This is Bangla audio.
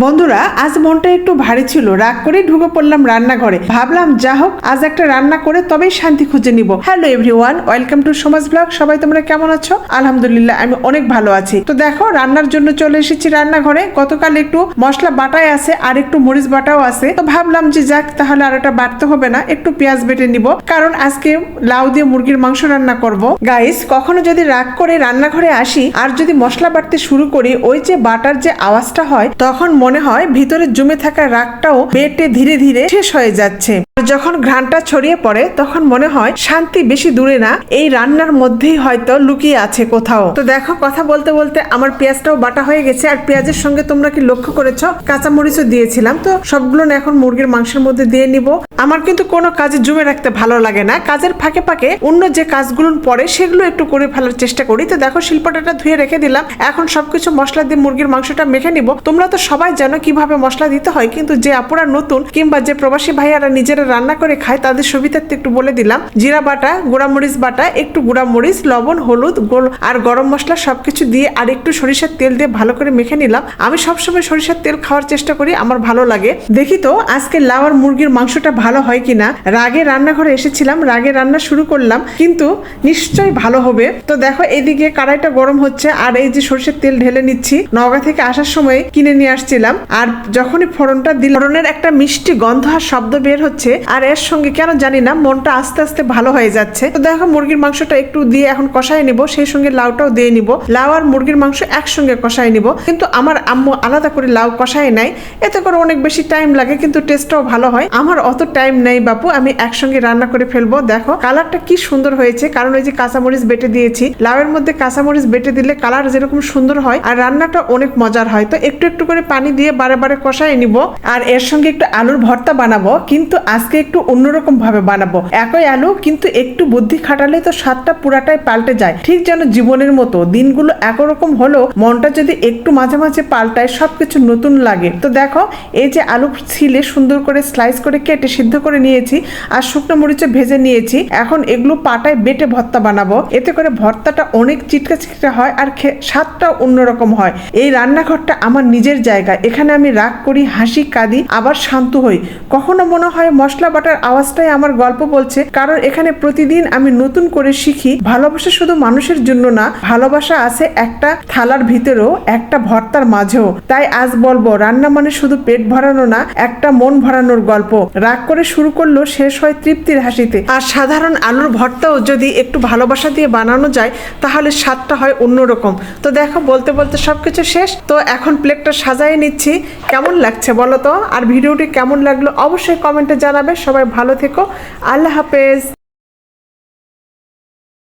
বন্ধুরা আজ মনটা একটু ভারী ছিল, রাগ করে ঢুকে পড়লাম রান্নাঘরে। ভাবলাম যা হোক আজ একটা রান্না করে তবেই শান্তি খুঁজে নিব। হ্যালো এভরিওয়ান, ওয়েলকাম টু সমাজ ব্লগ। সবাই তোমরা কেমন আছো? আলহামদুলিল্লাহ আমি অনেক ভালো আছি। তো দেখো রান্নার জন্য চলে এসেছি রান্নাঘরে। গতকাল একটু মশলা বাটাই আছে আর একটু মরিচ বাটাও আছে, তো ভাবলাম যে যাক তাহলে আর এটা বাটতে হবে না, একটু পেঁয়াজ বেটে নিব, কারণ আজকে লাউ দিয়ে মুরগির মাংস রান্না করব। গাইস, কখনো যদি রাগ করে রান্নাঘরে আসি আর যদি মশলা বাটতে শুরু করি, ওই যে বাটার যে আওয়াজটা হয় তখন মনে হয় ভিতরে জমে থাকা রাগটাও বেটে ধীরে ধীরে শেষ হয়ে যাচ্ছে। যখন ঘ্রাণটা ছড়িয়ে পড়ে তখন মনে হয় শান্তি বেশি দূরে না, এই রান্নার মধ্যেই হয়তো লুকিয়ে আছে কোথাও। তো দেখো কথা বলতে বলতে আমার পেঁয়াজটাও বাটা হয়ে গেছে, আর পেঁয়াজের সঙ্গে তোমরা কি লক্ষ্য করেছো কাঁচামরিচও দিয়েছিলাম। তো সবগুলো এখন মুরগির মাংসের মধ্যে দিয়ে নিব। আমার কিন্তু কোনো কাজে জমে রাখতে ভালো লাগে না, কাজের ফাঁকে ফাঁকে অন্য যে কাজগুলো পড়ে সেগুলো একটু করে ফেলার চেষ্টা করি। তো দেখো শিলপাটাটা ধুয়ে রেখে দিলাম, এখন সবকিছু মশলা দিয়ে মুরগির মাংসটা মেখে নিব। তোমরা তো সবাই জানো কিভাবে মশলা দিতে হয়, কিন্তু যে আপুরা নতুন কিংবা যে প্রবাসী ভাইয়ারা নিজেরা রান্না করে খায় তাদের সুবিধার্থে একটু বলে দিলাম। জিরা বাটা, গুঁড়ামরিচ বাটা, একটু গুঁড়ামরিচ, লবণ, হলুদ আর গরম মশলা সবকিছু দিয়ে আর একটু সরিষার তেল দিয়ে ভালো করে মেখে নিলাম। আমি সবসময় সরিষার তেল খাওয়ার চেষ্টা করি, আমার ভালো লাগে। দেখি তো আজকে লাউ আর মুরগির মাংসটা ভালো হয় কিনা। রাগে রান্নাঘরে এসেছিলাম, রাগে রান্না শুরু করলাম, কিন্তু নিশ্চয়ই ভালো হবে। তো দেখো এইদিকে কড়াইটা গরম হচ্ছে আর এই যে সরিষার তেল ঢেলে নিচ্ছি। নওগাঁ থেকে আসার সময় কিনে নিয়ে আসছিলাম, আর যখনই ফোড়নটা দিলাম ফোড়নের একটা মিষ্টি গন্ধ আর শব্দ বের হচ্ছে, আর এর সঙ্গে কেন জানি না মনটা আস্তে আস্তে ভালো হয়ে যাচ্ছে। তো দেখো মুরগির মাংসটা একটু দিয়ে এখন কষাই নিব, সেই সঙ্গে লাউটাও দিয়ে নিব। লাউ আর মুরগির মাংস একসঙ্গে কষাই নিব, কিন্তু আমার আম্মু আলাদা করে লাউ কষাই নাই, এতে করে অনেক বেশি টাইম লাগে, কিন্তু টেস্টটাও ভালো হয়। আমার অত টাইম নেই বাপু, আমি একসঙ্গে রান্না করে ফেলবো। দেখো কালারটা কি সুন্দর হয়েছে, কারণ ওই যে কাঁচামরিচ বেটে দিয়েছি। লাউয়ের মধ্যে কাঁচামরিচ বেটে দিলে কালার যেরকম সুন্দর হয় আর রান্নাটা অনেক মজার হয়। তো একটু একটু করে পানি দিয়ে বারে বারে কষাই নিব, আর এর সঙ্গে একটু আলুর ভর্তা বানাবো, কিন্তু আজকে একটু অন্যরকম ভাবে বানাবো। একই আলু কিন্তু একটু বুদ্ধি খাটালে তো স্বাদটা পুরাটাই পাল্টে যায়। ঠিক যেন জীবনের মতো দিনগুলো একরকম হলো, মনটা যদি একটু মাঝে মাঝে পাল্টায় সবকিছু নতুন লাগে। তো দেখো এই যে আলু ছিলে সুন্দর করে স্লাইস করে কেটে সিদ্ধ করে নিয়েছি, আর শুকনো মরিচে ভেজে নিয়েছি। এখন এগুলো পাটায় বেটে ভর্তা বানাবো, এতে করে ভর্তাটা অনেক চিটকা চিটকা হয় আর স্বাদটাও অন্যরকম হয়। এই রান্নাঘরটা আমার নিজের জায়গা, এখানে আমি রাগ করি, হাসি, কাঁদি, আবার শান্ত হই। কখনো মনে হয় মশলা বাটার আওয়াজটাই আমার গল্প বলছে, কারণ এখানে প্রতিদিন আমি নতুন করে শিখি ভালোবাসা শুধু মানুষের জন্য না, ভালোবাসা আছে একটা থালার ভিতরেও, একটা ভর্তার মাঝেও। তাই আজ বলবো রান্না মানে শুধু পেট ভরানো না, একটা মন ভরানোর গল্প। রাগ করে শুরু করলেও শেষ হয় তৃপ্তির হাসিতে। আর সাধারণ আলুর ভর্তাও যদি একটু ভালোবাসা দিয়ে বানানো যায় তাহলে স্বাদটা হয় অন্যরকম। তো দেখো বলতে বলতে সবকিছু শেষ, তো এখন প্লেটটা সাজাই নিচ্ছি। কেমন লাগছে বলো তো, আর ভিডিওটি কেমন লাগলো অবশ্যই কমেন্টে জানাবে। সবাই ভালো থেকো, আল্লাহ হাফেজ।